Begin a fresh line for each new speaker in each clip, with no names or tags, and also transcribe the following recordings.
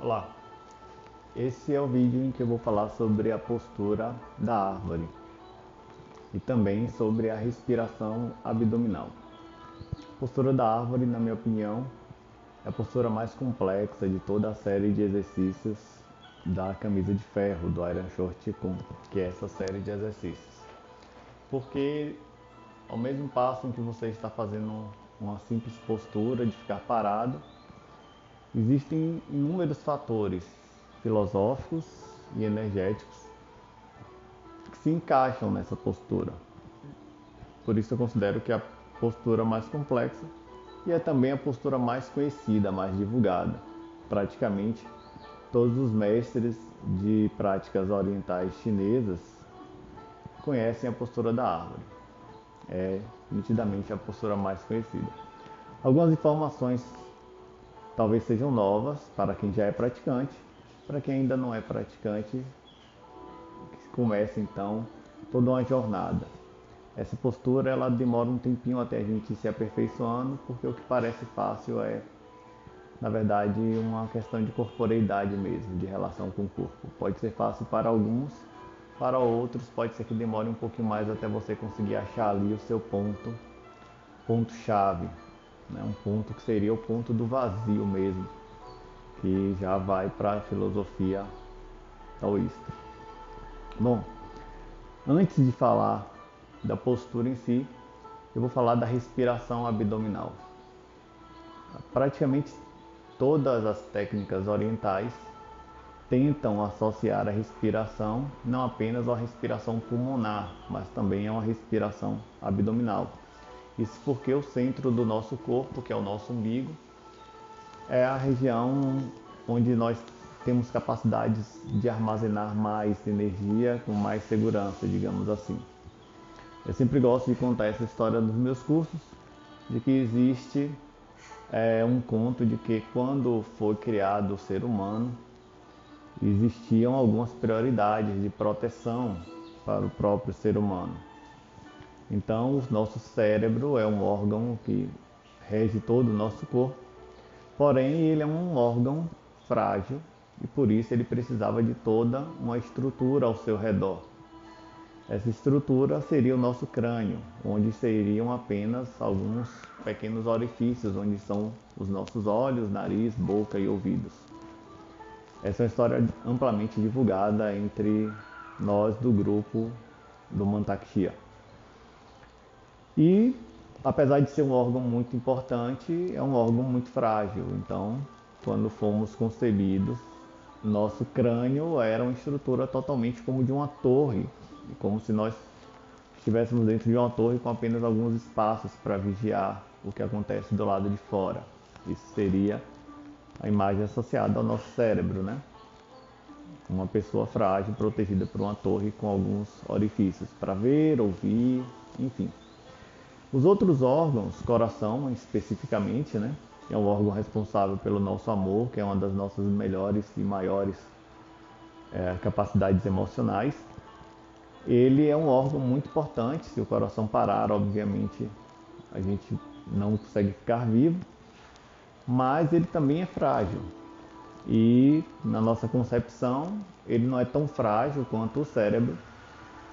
Olá, esse é o vídeo em que eu vou falar sobre a postura da árvore e também sobre a respiração abdominal. A postura da árvore, na minha opinião, é a postura mais complexa de toda a série de exercícios da camisa de ferro, do Iron Short Kung, que é essa série de exercícios. Porque ao mesmo passo em que você está fazendo uma simples postura de ficar parado, existem inúmeros fatores filosóficos e energéticos que se encaixam nessa postura. Por isso eu considero que é a postura mais complexa e é também a postura mais conhecida, mais divulgada. Praticamente todos os mestres de práticas orientais chinesas conhecem a postura da árvore. É nitidamente a postura mais conhecida. Algumas informações talvez sejam novas para quem já é praticante, para quem ainda não é praticante, começa então toda uma jornada. Essa postura ela demora um tempinho até a gente ir se aperfeiçoando, porque o que parece fácil é, na verdade, uma questão de corporeidade mesmo, de relação com o corpo. Pode ser fácil para alguns, para outros pode ser que demore um pouquinho mais até você conseguir achar ali o seu ponto-chave, né? Um ponto que seria o ponto do vazio mesmo, que já vai para a filosofia taoísta. Bom, antes de falar da postura em si, eu vou falar da respiração abdominal. Praticamente todas as técnicas orientais tentam associar a respiração não apenas à respiração pulmonar, mas também a uma respiração abdominal. Isso porque o centro do nosso corpo, que é o nosso umbigo, é a região onde nós temos capacidades de armazenar mais energia com mais segurança, digamos assim. Eu sempre gosto de contar essa história nos meus cursos, de que existe um conto de que quando foi criado o ser humano, existiam algumas prioridades de proteção para o próprio ser humano. Então, o nosso cérebro é um órgão que rege todo o nosso corpo, porém ele é um órgão frágil e por isso ele precisava de toda uma estrutura ao seu redor. Essa estrutura seria o nosso crânio, onde seriam apenas alguns pequenos orifícios, onde são os nossos olhos, nariz, boca e ouvidos. Essa é uma história amplamente divulgada entre nós do grupo do Mantak Chia. E, apesar de ser um órgão muito importante, é um órgão muito frágil. Então, quando fomos concebidos, nosso crânio era uma estrutura totalmente como de uma torre, como se nós estivéssemos dentro de uma torre com apenas alguns espaços para vigiar o que acontece do lado de fora. Isso seria a imagem associada ao nosso cérebro, né? Uma pessoa frágil protegida por uma torre com alguns orifícios para ver, ouvir, enfim. Os outros órgãos, coração especificamente, né? É um órgão responsável pelo nosso amor, que é uma das nossas melhores e maiores capacidades emocionais. Ele é um órgão muito importante. Se o coração parar, obviamente, a gente não consegue ficar vivo, mas ele também é frágil. E na nossa concepção, ele não é tão frágil quanto o cérebro.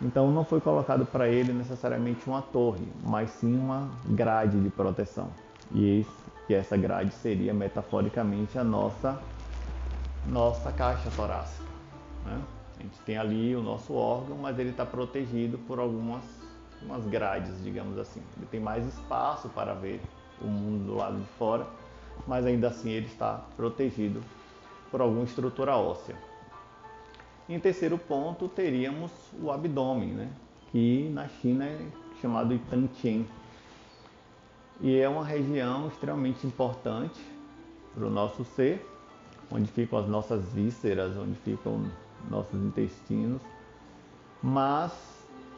Então não foi colocado para ele necessariamente uma torre, mas sim uma grade de proteção. E essa grade seria metaforicamente a nossa caixa torácica, né? A gente tem ali o nosso órgão, mas ele está protegido por umas grades, digamos assim. Ele tem mais espaço para ver o mundo do lado de fora, mas ainda assim ele está protegido por alguma estrutura óssea. Em terceiro ponto, teríamos o abdômen, né? Que na China é chamado Itantian. E é uma região extremamente importante para o nosso ser, onde ficam as nossas vísceras, onde ficam nossos intestinos. Mas,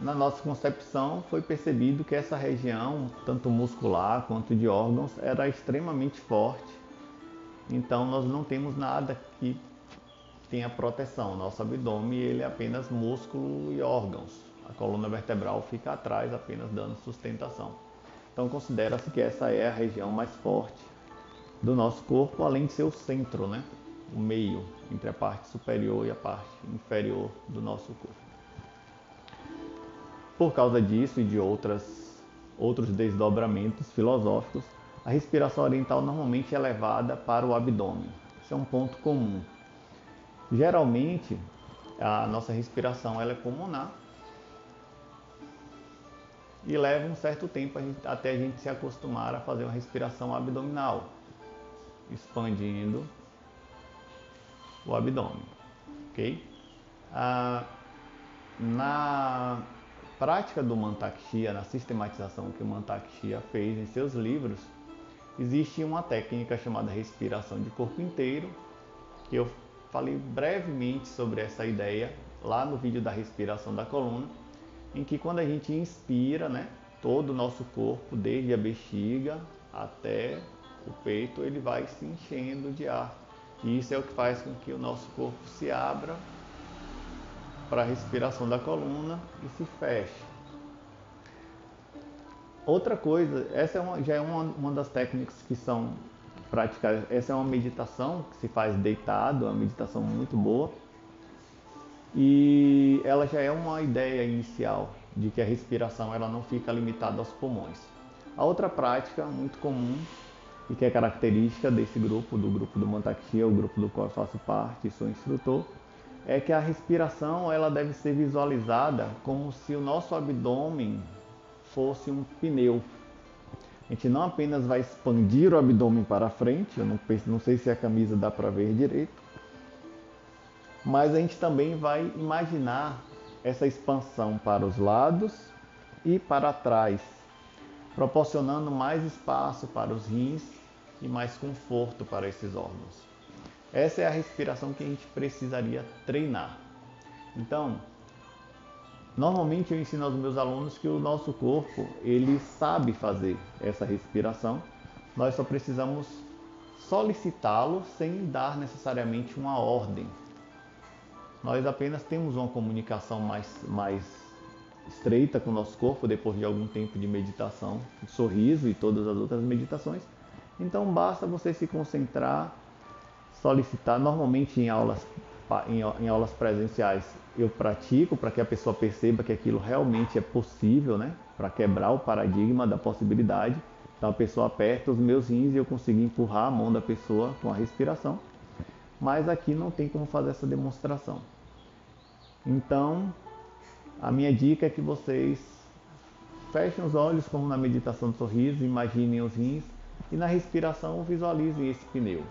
na nossa concepção, foi percebido que essa região, tanto muscular quanto de órgãos, era extremamente forte. Então, nós não temos nada que tenha proteção. Nosso abdômen ele é apenas músculo e órgãos. A coluna vertebral fica atrás, apenas dando sustentação. Então considera-se que essa é a região mais forte do nosso corpo, além de ser o centro, né? o meio entre a parte superior e a parte inferior do nosso corpo. Por causa disso e de outros desdobramentos filosóficos, a respiração oriental normalmente é levada para o abdômen. Isso é um ponto comum. Geralmente, a nossa respiração ela é pulmonar e leva um certo tempo até a gente se acostumar a fazer uma respiração abdominal, expandindo o abdômen, ok? Na prática do Mantak Chia, na sistematização que o Mantak Chia fez em seus livros, existe uma técnica chamada respiração de corpo inteiro, que eu falei brevemente sobre essa ideia lá no vídeo da respiração da coluna, em que quando a gente inspira, né, todo o nosso corpo, desde a bexiga até o peito, ele vai se enchendo de ar. E isso é o que faz com que o nosso corpo se abra para a respiração da coluna e se feche. Outra coisa, essa já é uma das técnicas que são praticadas. Essa é uma meditação que se faz deitado, é uma meditação muito boa. E ela já é uma ideia inicial de que a respiração ela não fica limitada aos pulmões. A outra prática muito comum e que é característica desse grupo, do grupo do Mantak Chia, o grupo do qual eu faço parte e sou instrutor, é que a respiração ela deve ser visualizada como se o nosso abdômen fosse um pneu. A gente não apenas vai expandir o abdômen para frente, eu não sei se a camisa dá para ver direito, mas a gente também vai imaginar essa expansão para os lados e para trás, proporcionando mais espaço para os rins e mais conforto para esses órgãos. Essa é a respiração que a gente precisaria treinar. Então, normalmente eu ensino aos meus alunos que o nosso corpo, ele sabe fazer essa respiração. Nós só precisamos solicitá-lo sem dar necessariamente uma ordem. Nós apenas temos uma comunicação mais estreita com o nosso corpo depois de algum tempo de meditação, de sorriso e todas as outras meditações. Então basta você se concentrar, solicitar. Normalmente em aulas presenciais eu pratico para que a pessoa perceba que aquilo realmente é possível, né? Para quebrar o paradigma da possibilidade. Então a pessoa aperta os meus rins e eu consigo empurrar a mão da pessoa com a respiração. Mas aqui não tem como fazer essa demonstração. Então, a minha dica é que vocês fechem os olhos como na meditação do sorriso, imaginem os rins e na respiração visualizem esse pneu.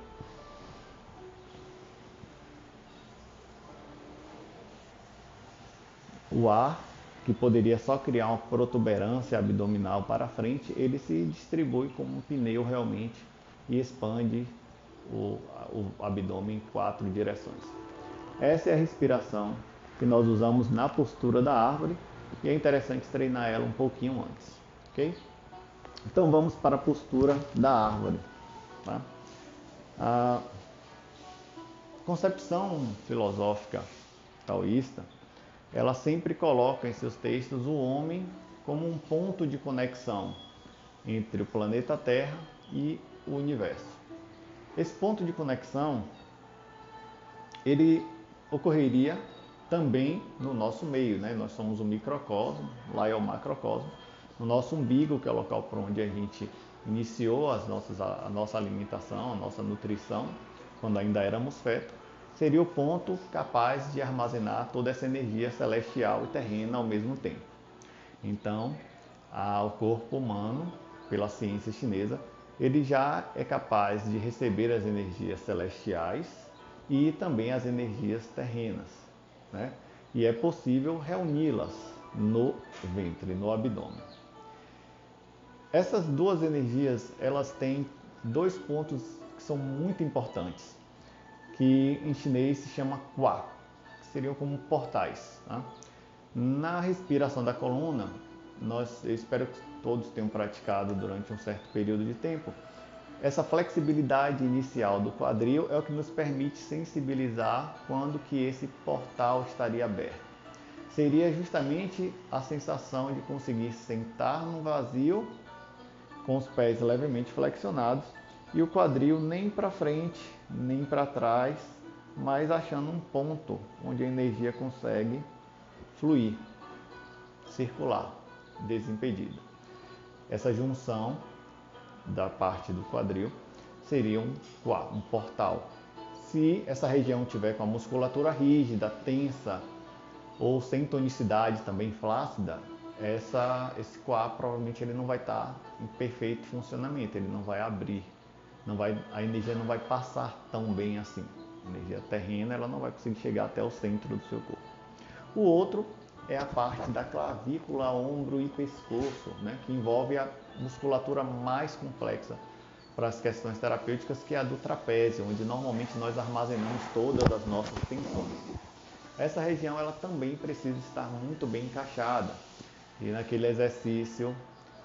O ar, que poderia só criar uma protuberância abdominal para frente, ele se distribui como um pneu realmente e expande o abdômen em 4 direções. Essa é a respiração que nós usamos na postura da árvore e é interessante treinar ela um pouquinho antes, ok? Então vamos para a postura da árvore. Tá? A concepção filosófica taoísta, ela sempre coloca em seus textos o homem como um ponto de conexão entre o planeta Terra e o universo. Esse ponto de conexão, ele ocorreria também no nosso meio, né? Nós somos o microcosmo, lá é o macrocosmo. No nosso umbigo, que é o local por onde a gente iniciou a nossa alimentação, a nossa nutrição, quando ainda éramos feto, seria o ponto capaz de armazenar toda essa energia celestial e terrena ao mesmo tempo. Então, o corpo humano, pela ciência chinesa, ele já é capaz de receber as energias celestiais e também as energias terrenas, né? E é possível reuni-las no ventre, no abdômen. Essas duas energias, elas têm 2 pontos que são muito importantes, que em chinês se chama Qua, que seriam como portais. Tá? Na respiração da coluna, eu espero que todos tenham praticado durante um certo período de tempo, essa flexibilidade inicial do quadril é o que nos permite sensibilizar quando que esse portal estaria aberto. Seria justamente a sensação de conseguir sentar no vazio com os pés levemente flexionados e o quadril nem para frente, nem para trás, mas achando um ponto onde a energia consegue fluir, circular, desimpedida. Essa junção da parte do quadril seria um portal. Se essa região tiver com a musculatura rígida, tensa ou sem tonicidade, também flácida, esse coar provavelmente ele não vai estar em perfeito funcionamento, ele não vai abrir, a energia não vai passar tão bem assim. A energia terrena ela não vai conseguir chegar até o centro do seu corpo. O outro é a parte da clavícula, ombro e pescoço, né, que envolve a musculatura mais complexa para as questões terapêuticas, que é a do trapézio, onde normalmente nós armazenamos todas as nossas tensões. Essa região ela também precisa estar muito bem encaixada. E naquele exercício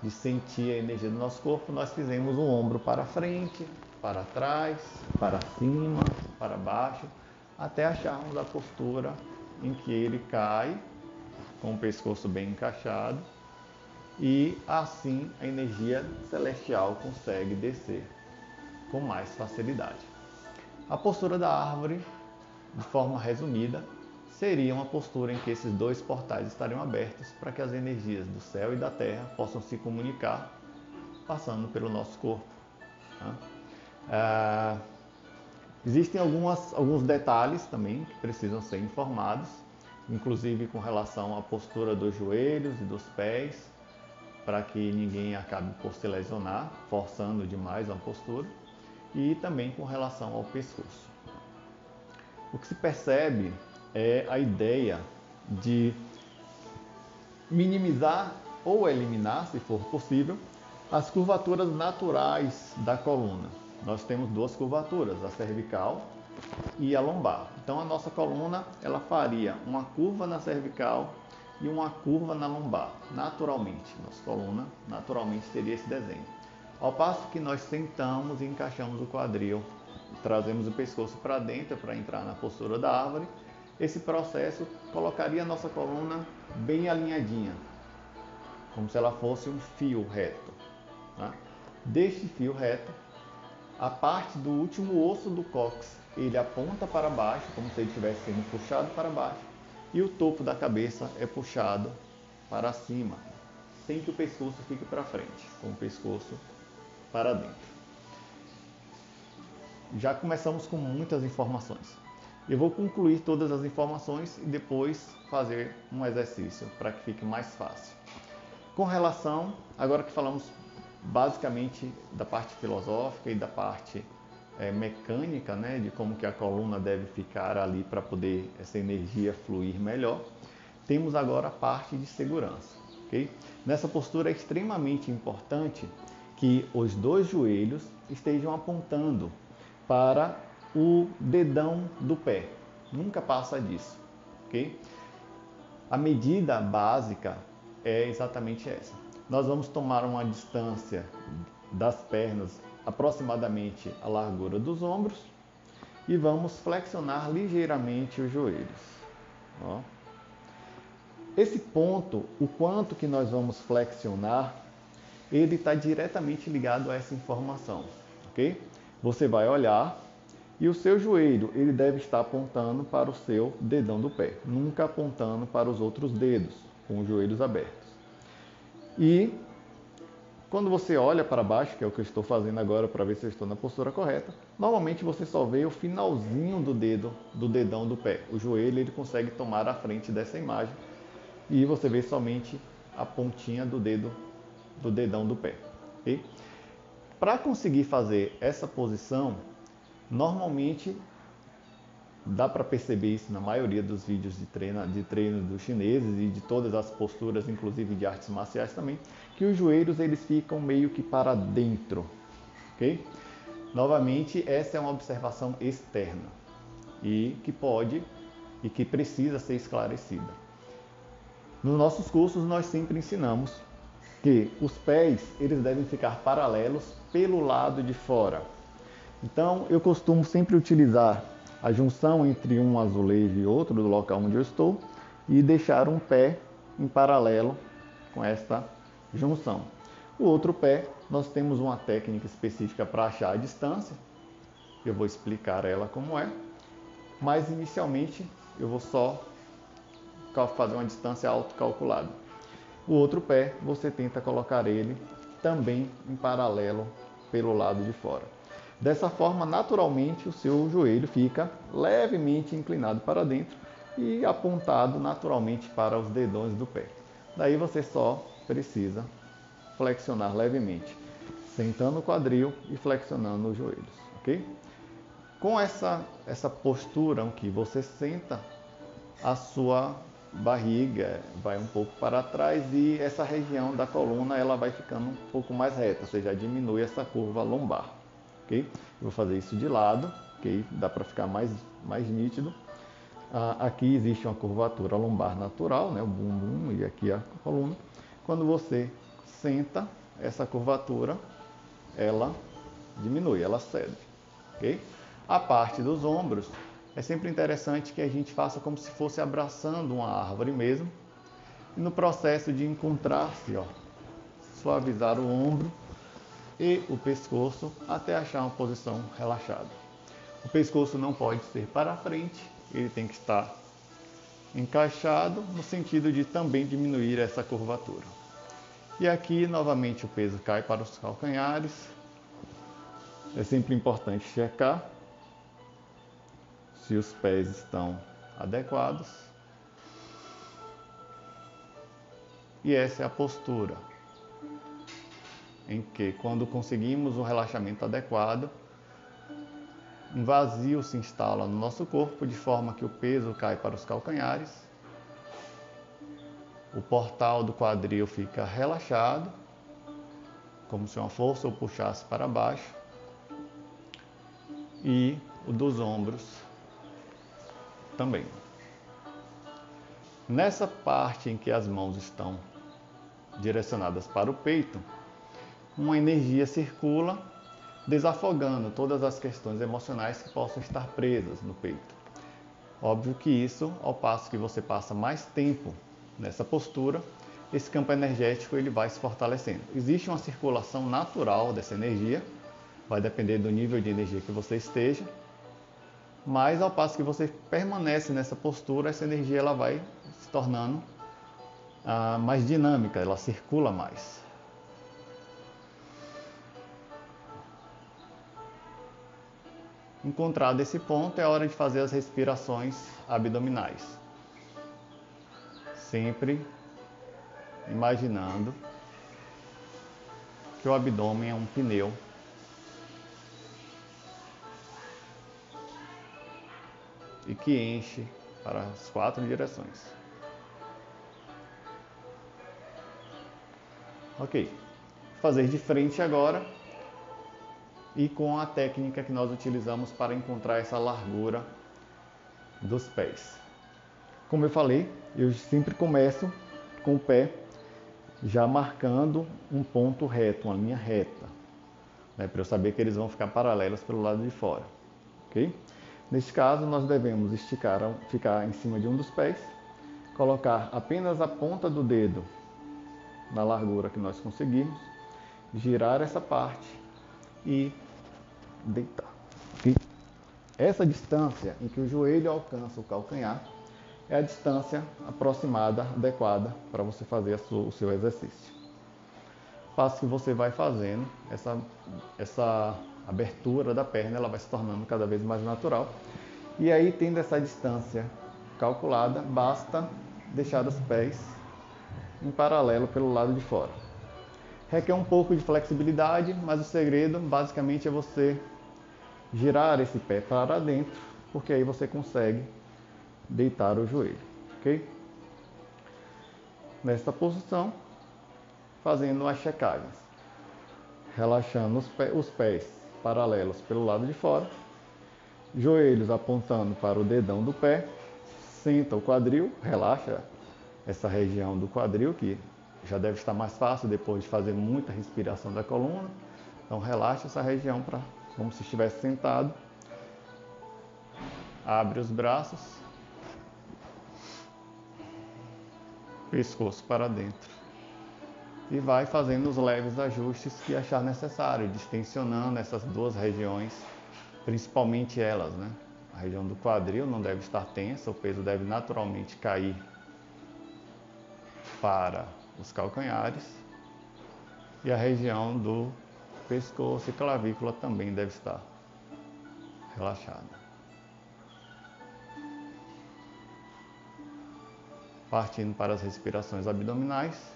de sentir a energia do nosso corpo, nós fizemos o ombro para frente, para trás, para cima, para baixo, até acharmos a postura em que ele cai, com o pescoço bem encaixado, e assim a energia celestial consegue descer com mais facilidade. A postura da árvore, de forma resumida, seria uma postura em que esses dois portais estariam abertos para que as energias do céu e da terra possam se comunicar passando pelo nosso corpo. Existem alguns detalhes também que precisam ser informados, inclusive com relação à postura dos joelhos e dos pés, para que ninguém acabe por se lesionar, forçando demais a postura, e também com relação ao pescoço. O que se percebe é a ideia de minimizar ou eliminar, se for possível, as curvaturas naturais da coluna. Nós temos duas curvaturas, a cervical e a lombar. Então a nossa coluna ela faria uma curva na cervical e uma curva na lombar, naturalmente. Nossa coluna naturalmente teria esse desenho. Ao passo que nós sentamos e encaixamos o quadril, trazemos o pescoço para dentro para entrar na postura da árvore, esse processo colocaria a nossa coluna bem alinhadinha, como se ela fosse um fio reto. Tá? Deste fio reto, a parte do último osso do cóccix, ele aponta para baixo, como se ele estivesse sendo puxado para baixo, e o topo da cabeça é puxado para cima, sem que o pescoço fique para frente, com o pescoço para dentro. Já começamos com muitas informações. Eu vou concluir todas as informações e depois fazer um exercício para que fique mais fácil. Com relação, agora que falamos basicamente da parte filosófica e da parte mecânica, né, de como que a coluna deve ficar ali para poder essa energia fluir melhor, temos agora a parte de segurança. Okay? Nessa postura é extremamente importante que os dois joelhos estejam apontando para o dedão do pé. Nunca passa disso. Okay? A medida básica é exatamente essa. Nós vamos tomar uma distância das pernas aproximadamente a largura dos ombros e vamos flexionar ligeiramente os joelhos. Ó. Esse ponto, o quanto que nós vamos flexionar, ele está diretamente ligado a essa informação. Okay? Você vai olhar e o seu joelho ele deve estar apontando para o seu dedão do pé, nunca apontando para os outros dedos, com os joelhos abertos. E quando você olha para baixo, que é o que eu estou fazendo agora para ver se eu estou na postura correta, normalmente você só vê o finalzinho do dedão do pé. O joelho ele consegue tomar a frente dessa imagem e você vê somente a pontinha do dedão do pé. Okay? Para conseguir fazer essa posição, normalmente dá para perceber isso na maioria dos vídeos de treino dos chineses e de todas as posturas, inclusive de artes marciais também, que os joelhos eles ficam meio que para dentro, ok? Novamente, essa é uma observação externa e que precisa ser esclarecida. Nos nossos cursos nós sempre ensinamos que os pés eles devem ficar paralelos pelo lado de fora. Então, eu costumo sempre utilizar a junção entre um azulejo e outro do local onde eu estou e deixar um pé em paralelo com esta junção. O outro pé, nós temos uma técnica específica para achar a distância. Eu vou explicar ela como é, mas inicialmente eu vou só fazer uma distância autocalculada. O outro pé, você tenta colocar ele também em paralelo pelo lado de fora. Dessa forma, naturalmente, o seu joelho fica levemente inclinado para dentro e apontado naturalmente para os dedões do pé. Daí você só precisa flexionar levemente, sentando o quadril e flexionando os joelhos, ok? Com essa postura que você senta, a sua barriga vai um pouco para trás e essa região da coluna ela vai ficando um pouco mais reta, ou seja, diminui essa curva lombar, ok? Eu vou fazer isso de lado, ok? Dá para ficar mais nítido. Aqui existe uma curvatura lombar natural, né? O bumbum e aqui a coluna. Quando você senta, essa curvatura ela diminui, ela cede, ok? A parte dos ombros é sempre interessante que a gente faça como se fosse abraçando uma árvore mesmo. E no processo de encontrar-se, suavizar o ombro e o pescoço até achar uma posição relaxada. O pescoço não pode ser para frente, ele tem que estar encaixado no sentido de também diminuir essa curvatura. E aqui novamente o peso cai para os calcanhares. É sempre importante checar se os pés estão adequados. E essa é a postura em que, quando conseguimos um relaxamento adequado, um vazio se instala no nosso corpo de forma que o peso cai para os calcanhares, o portal do quadril fica relaxado, como se uma força o puxasse para baixo, e o dos ombros também. Nessa parte em que as mãos estão direcionadas para o peito, uma energia circula, desafogando todas as questões emocionais que possam estar presas no peito. Óbvio que isso, ao passo que você passa mais tempo nessa postura, esse campo energético ele vai se fortalecendo. Existe uma circulação natural dessa energia, vai depender do nível de energia que você esteja, mas ao passo que você permanece nessa postura, essa energia ela vai se tornando mais dinâmica, ela circula mais. Encontrado esse ponto, é hora de fazer as respirações abdominais. Sempre imaginando que o abdômen é um pneu e que enche para as 4 direções. Ok, fazer de frente agora e com a técnica que nós utilizamos para encontrar essa largura dos pés. Como eu falei, eu sempre começo com o pé já marcando um ponto reto, uma linha reta, né, para eu saber que eles vão ficar paralelos pelo lado de fora, ok? Neste caso, nós devemos ficar em cima de um dos pés, colocar apenas a ponta do dedo na largura que nós conseguimos, girar essa parte e deitar, ok? Essa distância em que o joelho alcança o calcanhar é a distância aproximada, adequada para você fazer o seu exercício. Passo que você vai fazendo, essa abertura da perna ela vai se tornando cada vez mais natural. E aí, tendo essa distância calculada, basta deixar os pés em paralelo pelo lado de fora. Requer um pouco de flexibilidade, mas o segredo basicamente é você girar esse pé para dentro, porque aí você consegue deitar o joelho, ok? Nesta posição, fazendo as checagens, relaxando os pés paralelos pelo lado de fora, joelhos apontando para o dedão do pé, senta o quadril, relaxa essa região do quadril, que já deve estar mais fácil depois de fazer muita respiração da coluna. Então relaxa essa região como se estivesse sentado. Abre os braços, pescoço para dentro. e vai fazendo os leves ajustes que achar necessário, distensionando essas duas regiões, principalmente elas, né? A região do quadril não deve estar tensa, o peso deve naturalmente cair para os calcanhares, e a região do pescoço e clavícula também deve estar relaxada. Partindo para as respirações abdominais.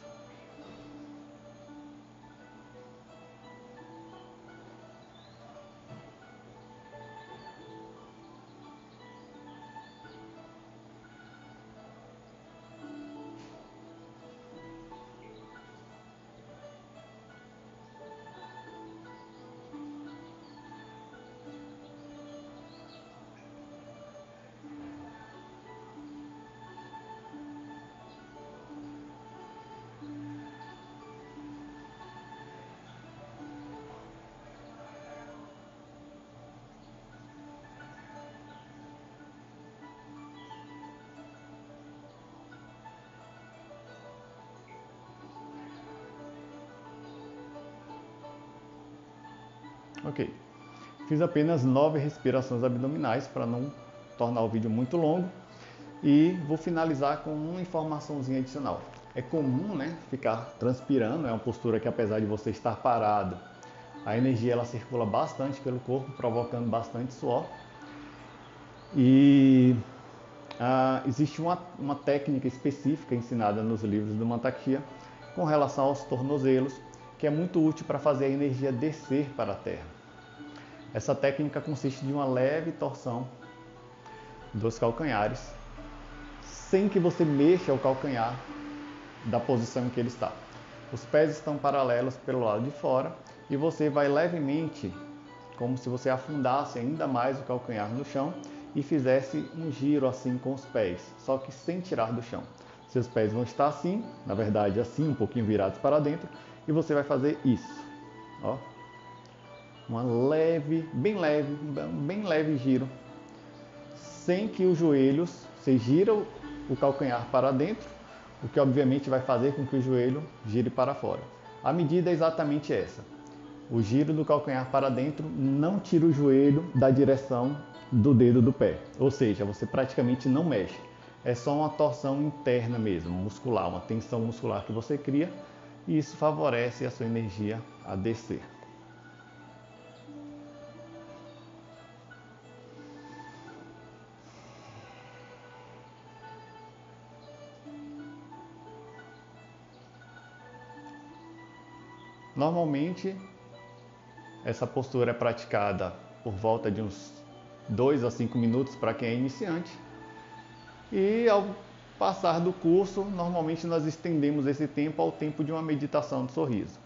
Ok, fiz apenas 9 respirações abdominais para não tornar o vídeo muito longo e vou finalizar com uma informaçãozinha adicional. É comum, né, ficar transpirando, é uma postura que apesar de você estar parado, a energia ela circula bastante pelo corpo, provocando bastante suor. E existe uma técnica específica ensinada nos livros do Mantak com relação aos tornozelos, que é muito útil para fazer a energia descer para a terra. Essa técnica consiste de uma leve torção dos calcanhares, sem que você mexa o calcanhar da posição em que ele está. Os pés estão paralelos pelo lado de fora e você vai levemente, como se você afundasse ainda mais o calcanhar no chão e fizesse um giro assim com os pés, só que sem tirar do chão. Seus pés vão estar assim, na verdade assim, um pouquinho virados para dentro, e você vai fazer isso, ó. Uma leve, bem leve giro, sem que os joelhos, você gira o calcanhar para dentro, o que obviamente vai fazer com que o joelho gire para fora. A medida é exatamente essa. O giro do calcanhar para dentro não tira o joelho da direção do dedo do pé, ou seja, você praticamente não mexe. É só uma torção interna mesmo, muscular, uma tensão muscular que você cria, e isso favorece a sua energia a descer. Normalmente, essa postura é praticada por volta de uns 2 a 5 minutos para quem é iniciante. E ao passar do curso, normalmente nós estendemos esse tempo ao tempo de uma meditação de sorriso.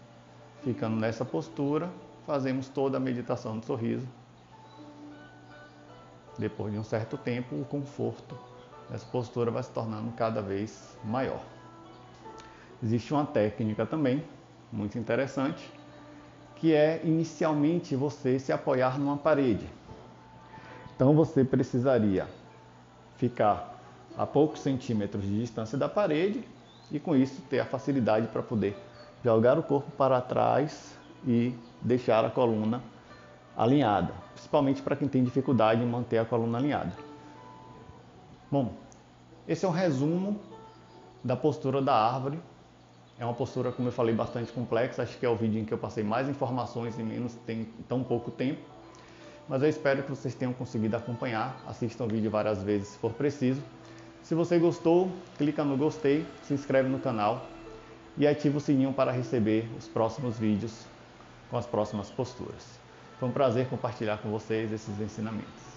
Ficando nessa postura, fazemos toda a meditação de sorriso. Depois de um certo tempo, o conforto dessa postura vai se tornando cada vez maior. Existe uma técnica também, muito interessante, que é inicialmente você se apoiar numa parede. Então você precisaria ficar a poucos centímetros de distância da parede e com isso ter a facilidade para poder jogar o corpo para trás e deixar a coluna alinhada, principalmente para quem tem dificuldade em manter a coluna alinhada. Bom, esse é um resumo da postura da árvore. É uma postura, como eu falei, bastante complexa. Acho que é o vídeo em que eu passei mais informações em tão pouco tempo. Mas eu espero que vocês tenham conseguido acompanhar. Assistam o vídeo várias vezes se for preciso. Se você gostou, clica no gostei, se inscreve no canal e ativa o sininho para receber os próximos vídeos com as próximas posturas. Foi um prazer compartilhar com vocês esses ensinamentos.